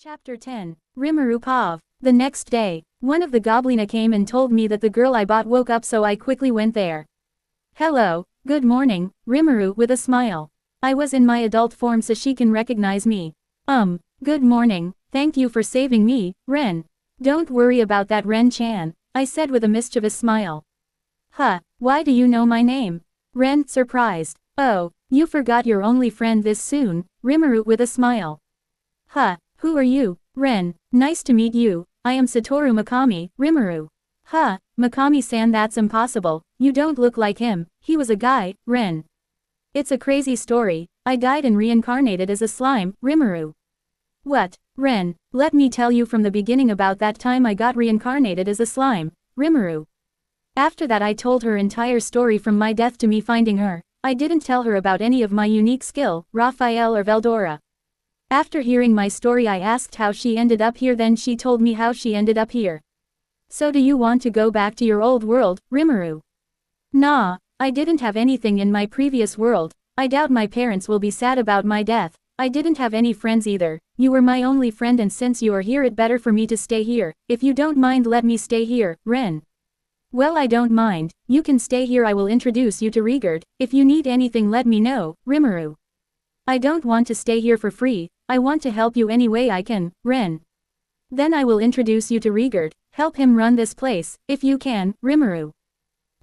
Chapter 10. Rimuru Pav. The next day, one of the goblina came and told me that the girl I bought woke up, so I quickly went there. Hello, good morning, Rimuru, with a smile. I was in my adult form so she can recognize me. Good morning, thank you for saving me, Ren. Don't worry about that, Ren-chan, I said with a mischievous smile. Huh, why do you know my name? Ren, surprised. Oh, you forgot your only friend this soon, Rimuru with a smile. Huh. Who are you, Ren? Nice to meet you, I am Satoru Mikami, Rimuru. Huh, Mikami-san, that's impossible, you don't look like him, he was a guy, Ren. It's a crazy story, I died and reincarnated as a slime, Rimuru. What, Ren, let me tell you from the beginning about that time I got reincarnated as a slime, Rimuru. After that I told her entire story from my death to me finding her. I didn't tell her about any of my unique skill, Raphael or Veldora. After hearing my story I asked how she ended up here, then she told me how she ended up here. So do you want to go back to your old world, Rimuru? Nah, I didn't have anything in my previous world, I doubt my parents will be sad about my death, I didn't have any friends either, you were my only friend, and since you are here it better for me to stay here, if you don't mind let me stay here, Ren. Well, I don't mind, you can stay here, I will introduce you to Rigard, if you need anything let me know, Rimuru. I don't want to stay here for free, I want to help you any way I can, Ren. Then I will introduce you to Rigard, help him run this place, if you can, Rimuru.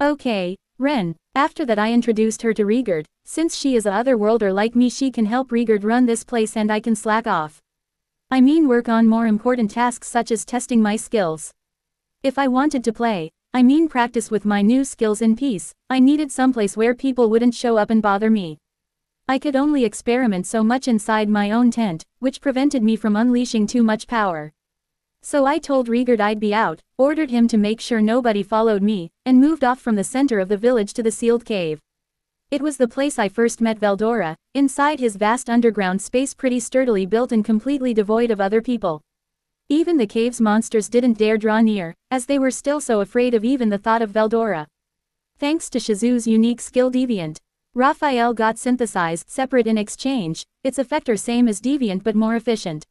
Okay, Ren. After that I introduced her to Rigard, since she is a otherworlder like me she can help Rigard run this place and I can slack off. I mean work on more important tasks such as testing my skills. If I wanted to play, I mean practice with my new skills in peace, I needed someplace where people wouldn't show up and bother me. I could only experiment so much inside my own tent, which prevented me from unleashing too much power. So I told Rigard I'd be out, ordered him to make sure nobody followed me, and moved off from the center of the village to the sealed cave. It was the place I first met Veldora, inside his vast underground space, pretty sturdily built and completely devoid of other people. Even the cave's monsters didn't dare draw near, as they were still so afraid of even the thought of Veldora. Thanks to Shizu's unique skill Deviant, Raphael got synthesized separate in exchange, its effector same as Deviant but more efficient.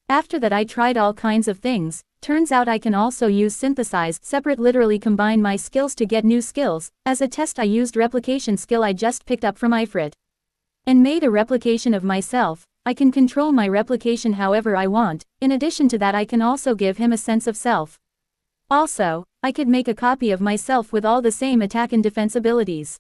After that I tried all kinds of things, turns out I can also use synthesized separate, literally combine my skills to get new skills. As a test I used replication skill I just picked up from Ifrit. And made a replication of myself. I can control my replication however I want, in addition to that I can also give him a sense of self. Also, I could make a copy of myself with all the same attack and defense abilities.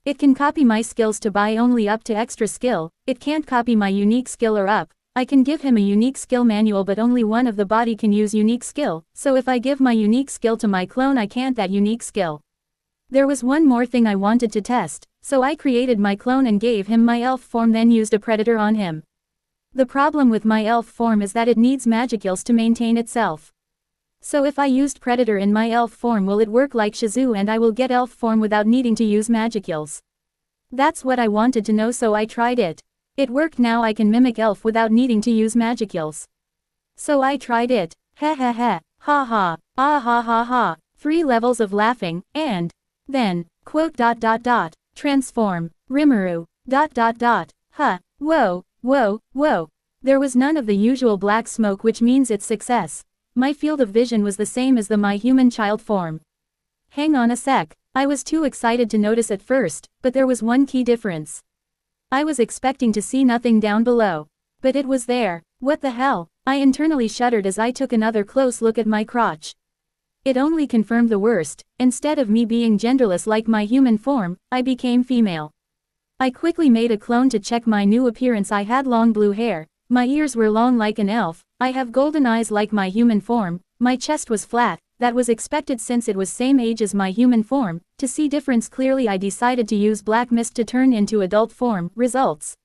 It can copy my skills to buy only up to extra skill, it can't copy my unique skill or up. I can give him a unique skill manual but only one of the body can use unique skill, so if I give my unique skill to my clone I can't that unique skill. There was one more thing I wanted to test, so I created my clone and gave him my elf form, then used a predator on him. The problem with my elf form is that it needs magicals to maintain itself. So if I used predator in my elf form will it work like Shizu and I will get elf form without needing to use magicals? That's what I wanted to know, so I tried it. It worked. Now I can mimic elf without needing to use magicals. So I tried it. Heh heh heh, ha ha, ah ha ha ha, 3 levels of laughing, and then, quote transform, Rimuru, huh, whoa, whoa, whoa. There was none of the usual black smoke, which means it's success. My field of vision was the same as the my human child form. Hang on a sec, I was too excited to notice at first, but there was one key difference. I was expecting to see nothing down below. But it was there. What the hell? I internally shuddered as I took another close look at my crotch. It only confirmed the worst. Instead of me being genderless like my human form, I became female. I quickly made a clone to check my new appearance. I had long blue hair, my ears were long like an elf, I have golden eyes like my human form, my chest was flat, that was expected since it was same age as my human form. To see difference clearly I decided to use black mist to turn into adult form. Results.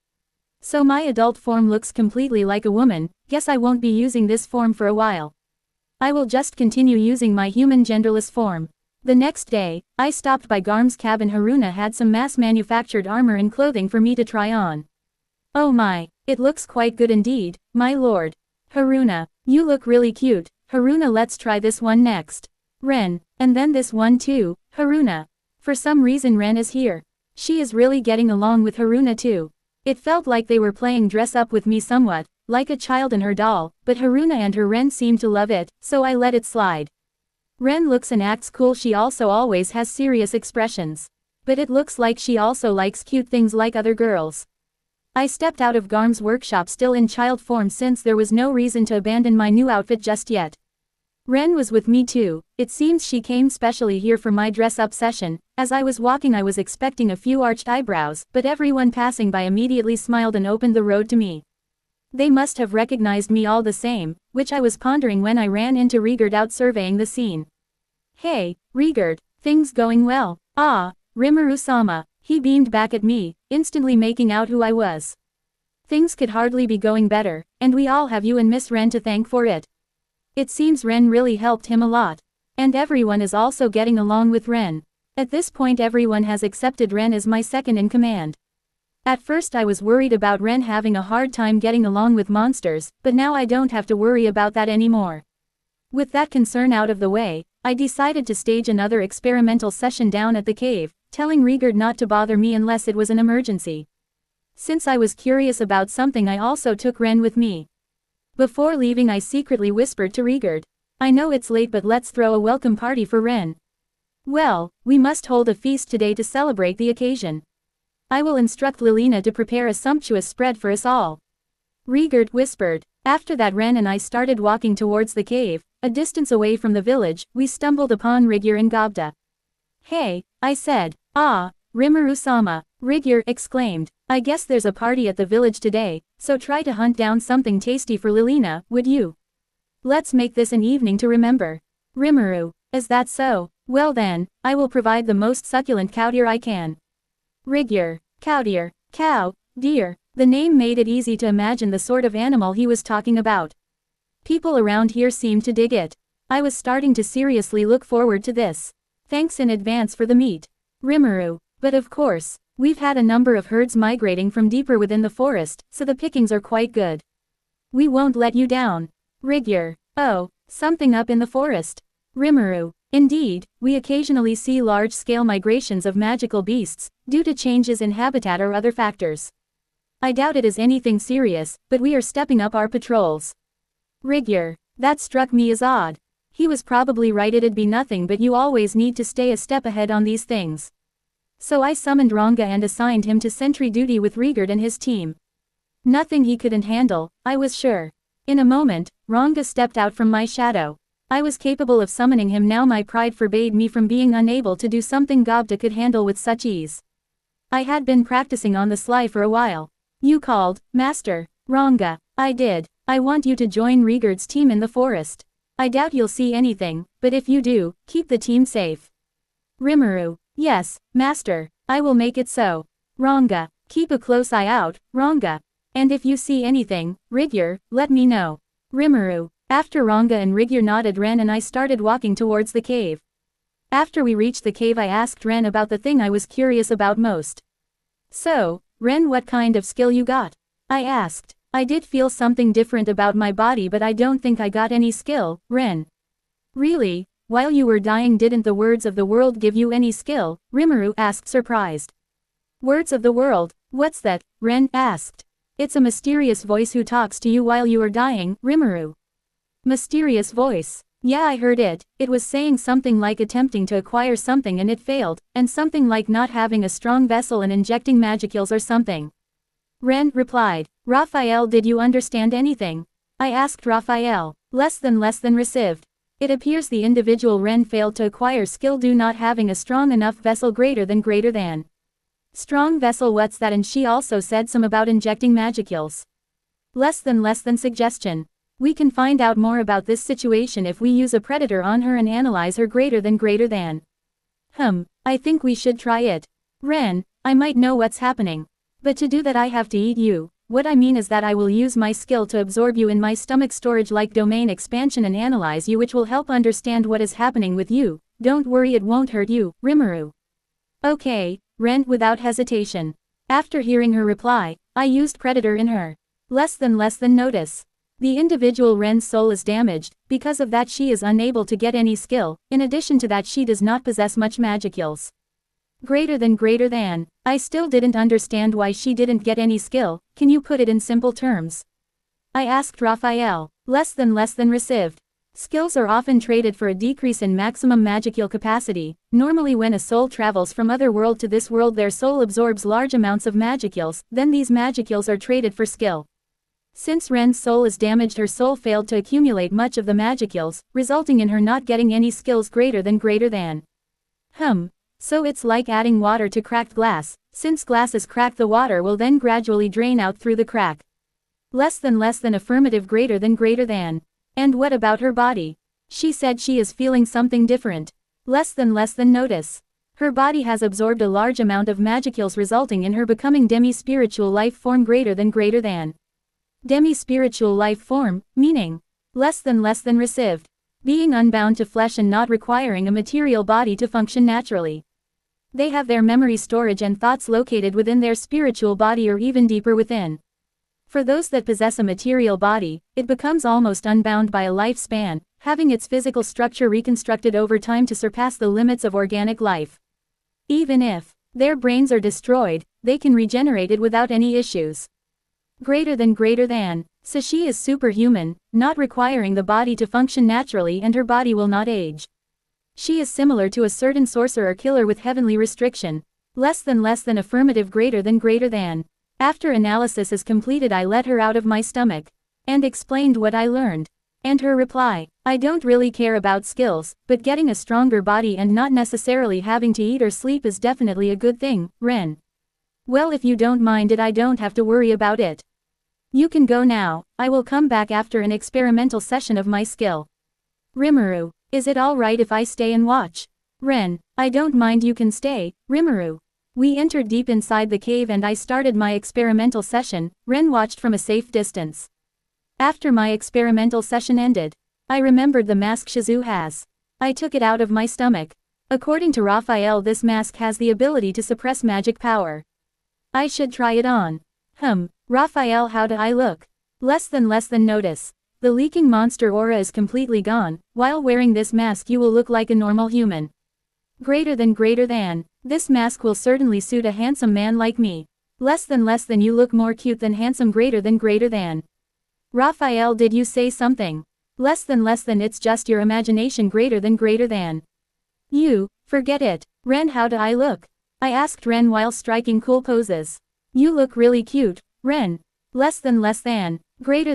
So my adult form looks completely like a woman. Guess I won't be using this form for a while. I will just continue using my human genderless form. The next day, I stopped by Garm's cabin. Haruna had some mass-manufactured armor and clothing for me to try on. Oh my, it looks quite good indeed, my lord. Haruna, you look really cute. Haruna, let's try this one next. Ren, and then this one too, Haruna. For some reason Ren is here. She is really getting along with Haruna too. It felt like they were playing dress up with me somewhat, like a child and her doll, but Haruna and her Ren seem to love it, so I let it slide. Ren looks and acts cool, she also always has serious expressions. But it looks like she also likes cute things like other girls. I stepped out of Garm's workshop still in child form since there was no reason to abandon my new outfit just yet. Ren was with me too. It seems she came specially here for my dress-up session. As I was walking I was expecting a few arched eyebrows, but everyone passing by immediately smiled and opened the road to me. They must have recognized me all the same, which I was pondering when I ran into Rigurd out surveying the scene. Hey, Rigurd, things going well? Ah, Rimuru-sama, he beamed back at me, instantly making out who I was. Things could hardly be going better, and we all have you and Miss Ren to thank for it. It seems Ren really helped him a lot. And everyone is also getting along with Ren. At this point everyone has accepted Ren as my second in command. At first I was worried about Ren having a hard time getting along with monsters, but now I don't have to worry about that anymore. With that concern out of the way, I decided to stage another experimental session down at the cave, telling Rigurd not to bother me unless it was an emergency. Since I was curious about something I also took Ren with me. Before leaving I secretly whispered to Rigurd, I know it's late but let's throw a welcome party for Ren. Well, we must hold a feast today to celebrate the occasion. I will instruct Lilina to prepare a sumptuous spread for us all. Rigurd whispered. After that Ren and I started walking towards the cave. A distance away from the village, we stumbled upon Rigur and Gobda. Hey, I said. Ah, Rimuru-sama, Rigur exclaimed. I guess there's a party at the village today, so try to hunt down something tasty for Lilina, would you? Let's make this an evening to remember. Rimuru, is that so? Well then, I will provide the most succulent cow deer I can. Rigur, cow deer, cow, deer. The name made it easy to imagine the sort of animal he was talking about. People around here seemed to dig it. I was starting to seriously look forward to this. Thanks in advance for the meat. Rimuru, but of course, we've had a number of herds migrating from deeper within the forest, so the pickings are quite good. We won't let you down. Rigur, oh, something up in the forest. Rimuru, indeed, we occasionally see large-scale migrations of magical beasts, due to changes in habitat or other factors. I doubt it is anything serious, but we are stepping up our patrols. Rigur, that struck me as odd. He was probably right, it'd be nothing, but you always need to stay a step ahead on these things. So I summoned Ranga and assigned him to sentry duty with Rigurd and his team. Nothing he couldn't handle, I was sure. In a moment, Ranga stepped out from my shadow. I was capable of summoning him now. My pride forbade me from being unable to do something Gobda could handle with such ease. I had been practicing on the sly for a while. You called, Master. Ranga. I did. I want you to join Rigurd's team in the forest. I doubt you'll see anything, but if you do, keep the team safe. Rimuru. Yes, Master. I will make it so. Ranga. Keep a close eye out, Ranga. And if you see anything, Rigur, let me know. Rimuru. After Ranga and Rigur nodded, Ren and I started walking towards the cave. After we reached the cave I asked Ren about the thing I was curious about most. So, Ren, what kind of skill you got? I asked. I did feel something different about my body, but I don't think I got any skill, Ren. Really? While you were dying, didn't the words of the world give you any skill? Rimuru asked, surprised. Words of the world? What's that? Ren asked. It's a mysterious voice who talks to you while you are dying, Rimuru. Mysterious voice. Yeah, I heard it. It was saying something like attempting to acquire something and it failed, and something like not having a strong vessel and injecting magicals or something. Ren replied. Raphael, did you understand anything? I asked Raphael. Less than received. It appears the individual Ren failed to acquire skill due not having a strong enough vessel greater than. Strong vessel, what's that? And she also said some about injecting magicals. Less than suggestion. We can find out more about this situation if we use a predator on her and analyze her greater than. I think we should try it. Ren, I might know what's happening. But to do that I have to eat you. What I mean is that I will use my skill to absorb you in my stomach storage like domain expansion and analyze you, which will help understand what is happening with you. Don't worry, it won't hurt you, Rimuru. Okay, Ren without hesitation. After hearing her reply, I used predator in her. Less than notice. The individual Ren's soul is damaged, because of that she is unable to get any skill, in addition to that she does not possess much magicals. Greater than. I still didn't understand why she didn't get any skill, can you put it in simple terms? I asked Raphael. Less than received. Skills are often traded for a decrease in maximum magical capacity. Normally when a soul travels from other world to this world their soul absorbs large amounts of magicals, then these magicals are traded for skill. Since Ren's soul is damaged her soul failed to accumulate much of the magicals, resulting in her not getting any skills greater than. So it's like adding water to cracked glass. Since glass is cracked the water will then gradually drain out through the crack. Less than affirmative greater than. And what about her body? She said she is feeling something different. Less than notice. Her body has absorbed a large amount of magicals resulting in her becoming demi-spiritual life form greater than. Demi-spiritual life form, meaning. Less than received. Being unbound to flesh and not requiring a material body to function naturally. They have their memory storage and thoughts located within their spiritual body or even deeper within. For those that possess a material body, it becomes almost unbound by a lifespan, having its physical structure reconstructed over time to surpass the limits of organic life. Even if their brains are destroyed, they can regenerate it without any issues. Greater than. So she is superhuman, not requiring the body to function naturally and her body will not age. She is similar to a certain sorcerer killer with heavenly restriction. Less than affirmative greater than. After analysis is completed I let her out of my stomach. And explained what I learned. And her reply, I don't really care about skills, but getting a stronger body and not necessarily having to eat or sleep is definitely a good thing, Ren. Well if you don't mind it I don't have to worry about it. You can go now, I will come back after an experimental session of my skill. Rimuru, is it alright if I stay and watch? Ren, I don't mind you can stay, Rimuru. We entered deep inside the cave and I started my experimental session. Ren watched from a safe distance. After my experimental session ended, I remembered the mask Shizu has. I took it out of my stomach. According to Raphael this mask has the ability to suppress magic power. I should try it on. Raphael how do I look? Less than notice. The leaking monster aura is completely gone. While wearing this mask you will look like a normal human. Greater than. This mask will certainly suit a handsome man like me. Less than you look more cute than handsome greater than. Raphael did you say something? Less than it's just your imagination greater than. You, forget it. Ren how do I look? I asked Ren while striking cool poses. You look really cute, Ren. Less than greater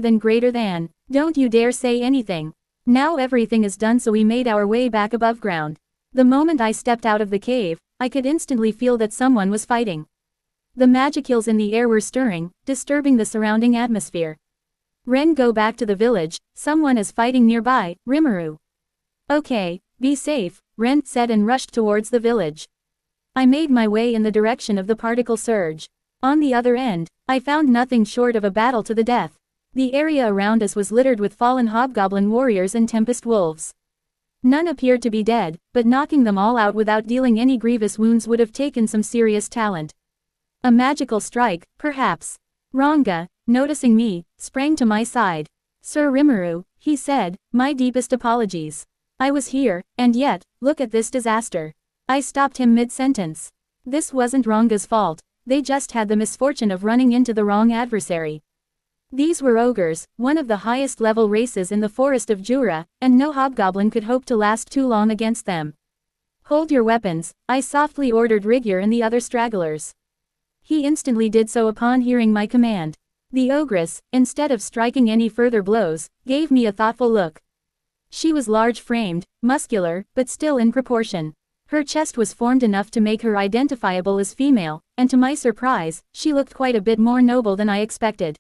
than. Don't you dare say anything. Now everything is done so we made our way back above ground. The moment I stepped out of the cave, I could instantly feel that someone was fighting. The magicals in the air were stirring, disturbing the surrounding atmosphere. Ren go back to the village, someone is fighting nearby, Rimuru. Okay, be safe, Ren said and rushed towards the village. I made my way in the direction of the particle surge. On the other end, I found nothing short of a battle to the death. The area around us was littered with fallen hobgoblin warriors and Tempest wolves. None appeared to be dead, but knocking them all out without dealing any grievous wounds would have taken some serious talent. A magical strike, perhaps. Ranga, noticing me, sprang to my side. Sir Rimuru, he said, my deepest apologies. I was here, and yet, look at this disaster. I stopped him mid-sentence. This wasn't Ranga's fault, they just had the misfortune of running into the wrong adversary. These were ogres, one of the highest level races in the forest of Jura, and no hobgoblin could hope to last too long against them. Hold your weapons, I softly ordered Rigyur and the other stragglers. He instantly did so upon hearing my command. The ogress, instead of striking any further blows, gave me a thoughtful look. She was large-framed, muscular, but still in proportion. Her chest was formed enough to make her identifiable as female, and to my surprise, she looked quite a bit more noble than I expected.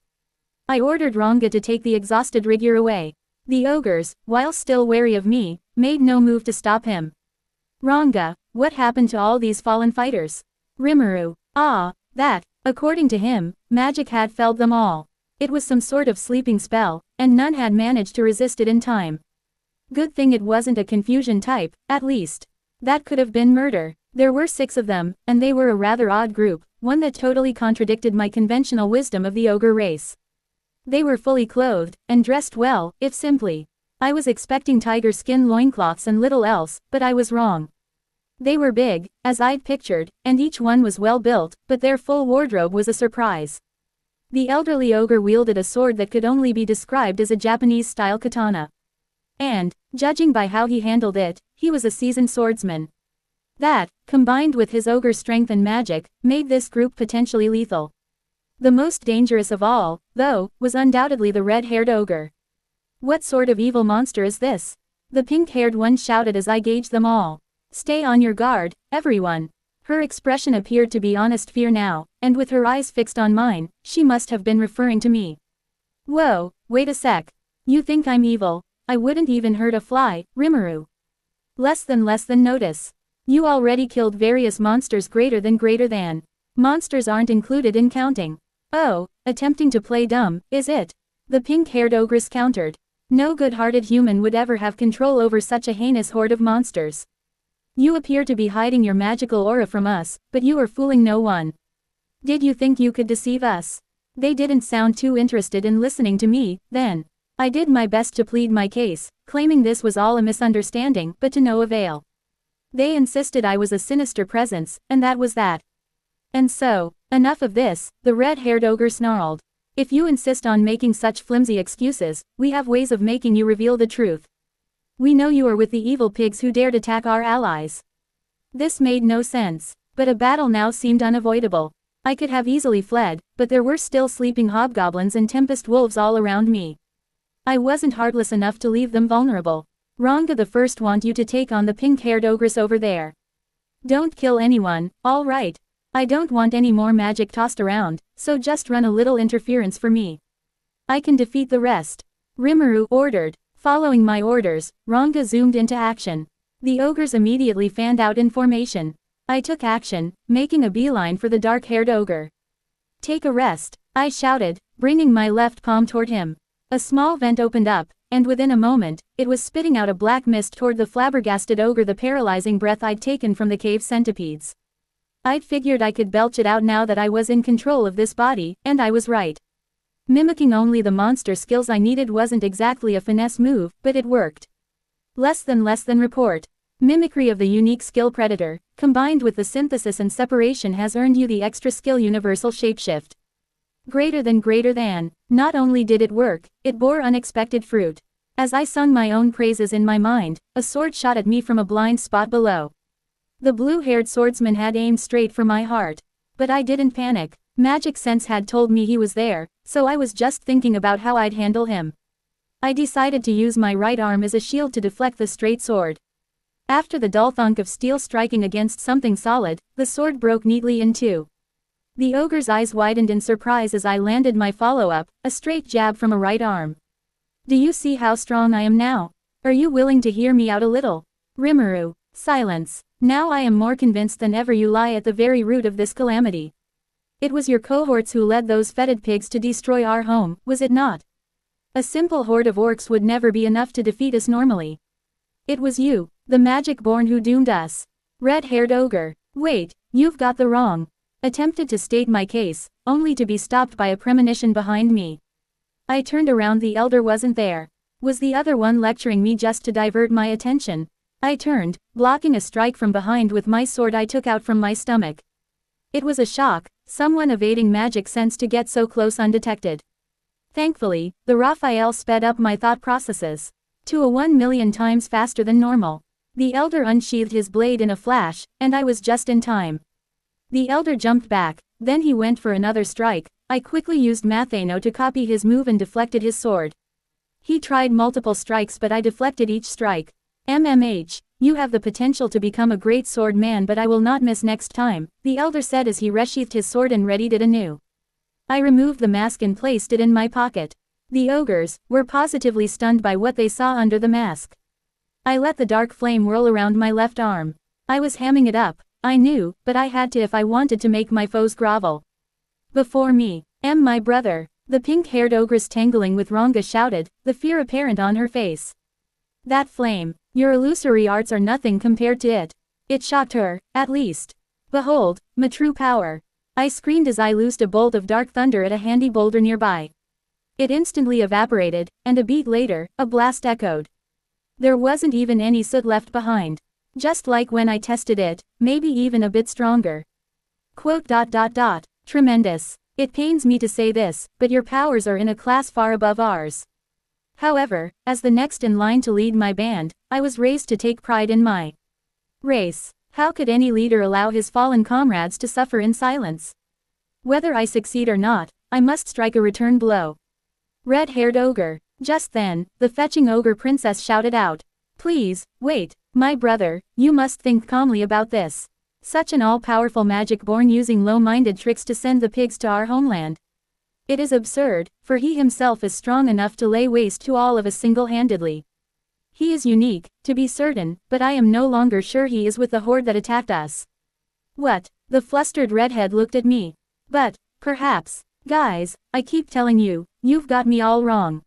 I ordered Ranga to take the exhausted Rigyur away. The ogres, while still wary of me, made no move to stop him. Ranga, what happened to all these fallen fighters? Rimuru, that, according to him, magic had felled them all. It was some sort of sleeping spell, and none had managed to resist it in time. Good thing it wasn't a confusion type, at least. That could have been murder. There were 6 of them, and they were a rather odd group, one that totally contradicted my conventional wisdom of the ogre race. They were fully clothed, and dressed well, if simply. I was expecting tiger skin loincloths and little else, but I was wrong. They were big, as I'd pictured, and each one was well built, but their full wardrobe was a surprise. The elderly ogre wielded a sword that could only be described as a Japanese-style katana. And, judging by how he handled it, he was a seasoned swordsman. That, combined with his ogre strength and magic, made this group potentially lethal. The most dangerous of all, though, was undoubtedly the red-haired ogre. What sort of evil monster is this? The pink-haired one shouted as I gauged them all. Stay on your guard, everyone. Her expression appeared to be honest fear now, and with her eyes fixed on mine, she must have been referring to me. Whoa, wait a sec. You think I'm evil? I wouldn't even hurt a fly, Rimuru. Less than notice. You already killed various monsters greater than. Monsters aren't included in counting. Oh, attempting to play dumb, is it? The pink-haired ogress countered. No good-hearted human would ever have control over such a heinous horde of monsters. You appear to be hiding your magical aura from us, but you are fooling no one. Did you think you could deceive us? They didn't sound too interested in listening to me, then. I did my best to plead my case, claiming this was all a misunderstanding, but to no avail. They insisted I was a sinister presence, and that was that. And so, enough of this, the red-haired ogre snarled. If you insist on making such flimsy excuses, we have ways of making you reveal the truth. We know you are with the evil pigs who dared attack our allies. This made no sense, but a battle now seemed unavoidable. I could have easily fled, but there were still sleeping hobgoblins and Tempest wolves all around me. I wasn't heartless enough to leave them vulnerable. Ranga the First want you to take on the pink-haired ogress over there. Don't kill anyone, all right. I don't want any more magic tossed around, so just run a little interference for me. I can defeat the rest. Rimuru ordered. Following my orders, Ranga zoomed into action. The ogres immediately fanned out in formation. I took action, making a beeline for the dark-haired ogre. Take a rest, I shouted, bringing my left palm toward him. A small vent opened up, and within a moment, it was spitting out a black mist toward the flabbergasted ogre, the paralyzing breath I'd taken from the cave centipedes. I'd figured I could belch it out now that I was in control of this body, and I was right. Mimicking only the monster skills I needed wasn't exactly a finesse move, but it worked. Less than report. Mimicry of the unique skill Predator, combined with the synthesis and separation, has earned you the extra skill Universal Shapeshift. Greater than. Not only did it work, it bore unexpected fruit. As I sung my own praises in my mind, a sword shot at me from a blind spot below. The blue-haired swordsman had aimed straight for my heart. But I didn't panic. Magic sense had told me he was there, so I was just thinking about how I'd handle him. I decided to use my right arm as a shield to deflect the straight sword. After the dull thunk of steel striking against something solid, the sword broke neatly in two. The ogre's eyes widened in surprise as I landed my follow-up, a straight jab from a right arm. Do you see how strong I am now? Are you willing to hear me out a little? Rimuru. Silence. Now I am more convinced than ever you lie at the very root of this calamity. It was your cohorts who led those fetid pigs to destroy our home, was it not? A simple horde of orcs would never be enough to defeat us normally. It was you, the magic-born, who doomed us. Red-haired ogre. Wait, you've got the wrong. Attempted to state my case, only to be stopped by a premonition behind me. I turned around. The elder wasn't there. Was the other one lecturing me just to divert my attention? I turned, blocking a strike from behind with my sword I took out from my stomach. It was a shock, someone evading magic sense to get so close undetected. Thankfully, the Raphael sped up my thought processes to a 1,000,000 times faster than normal. The elder unsheathed his blade in a flash, and I was just in time. The elder jumped back, then he went for another strike. I quickly used Matheno to copy his move and deflected his sword. He tried multiple strikes, but I deflected each strike. MMH, you have the potential to become a great sword man, but I will not miss next time, the elder said as he resheathed his sword and readied it anew. I removed the mask and placed it in my pocket. The ogres were positively stunned by what they saw under the mask. I let the dark flame whirl around my left arm. I was hamming it up, I knew, but I had to if I wanted to make my foes grovel. Before me, my brother, the pink-haired ogress tangling with Ranga shouted, the fear apparent on her face. That flame, your illusory arts are nothing compared to it. It shocked her, at least. Behold, my true power. I screamed as I loosed a bolt of dark thunder at a handy boulder nearby. It instantly evaporated, and a beat later, a blast echoed. There wasn't even any soot left behind. Just like when I tested it, maybe even a bit stronger. Quote. Tremendous. It pains me to say this, but your powers are in a class far above ours. However, as the next in line to lead my band, I was raised to take pride in my race. How could any leader allow his fallen comrades to suffer in silence? Whether I succeed or not, I must strike a return blow. Red-haired ogre. Just then, the fetching ogre princess shouted out. Please, wait, my brother, you must think calmly about this. Such an all-powerful magic born using low-minded tricks to send the pigs to our homeland. It is absurd, for he himself is strong enough to lay waste to all of us single-handedly. He is unique, to be certain, but I am no longer sure he is with the horde that attacked us. What? The flustered redhead looked at me. But, perhaps, guys, I keep telling you, you've got me all wrong.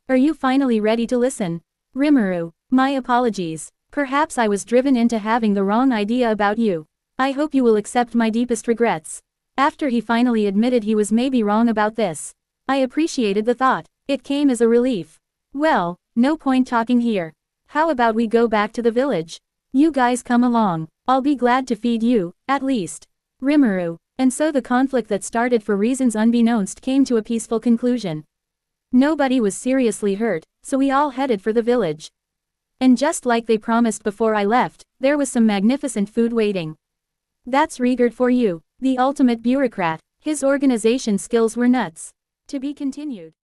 Are you finally ready to listen? Rimuru, my apologies. Perhaps I was driven into having the wrong idea about you. I hope you will accept my deepest regrets. After he finally admitted he was maybe wrong about this, I appreciated the thought. It came as a relief. Well, no point talking here. How about we go back to the village? You guys come along. I'll be glad to feed you, at least. Rimuru. And so the conflict that started for reasons unbeknownst came to a peaceful conclusion. Nobody was seriously hurt, so we all headed for the village. And just like they promised before I left, there was some magnificent food waiting. That's Rigurd for you, the ultimate bureaucrat. His organization skills were nuts. To be continued.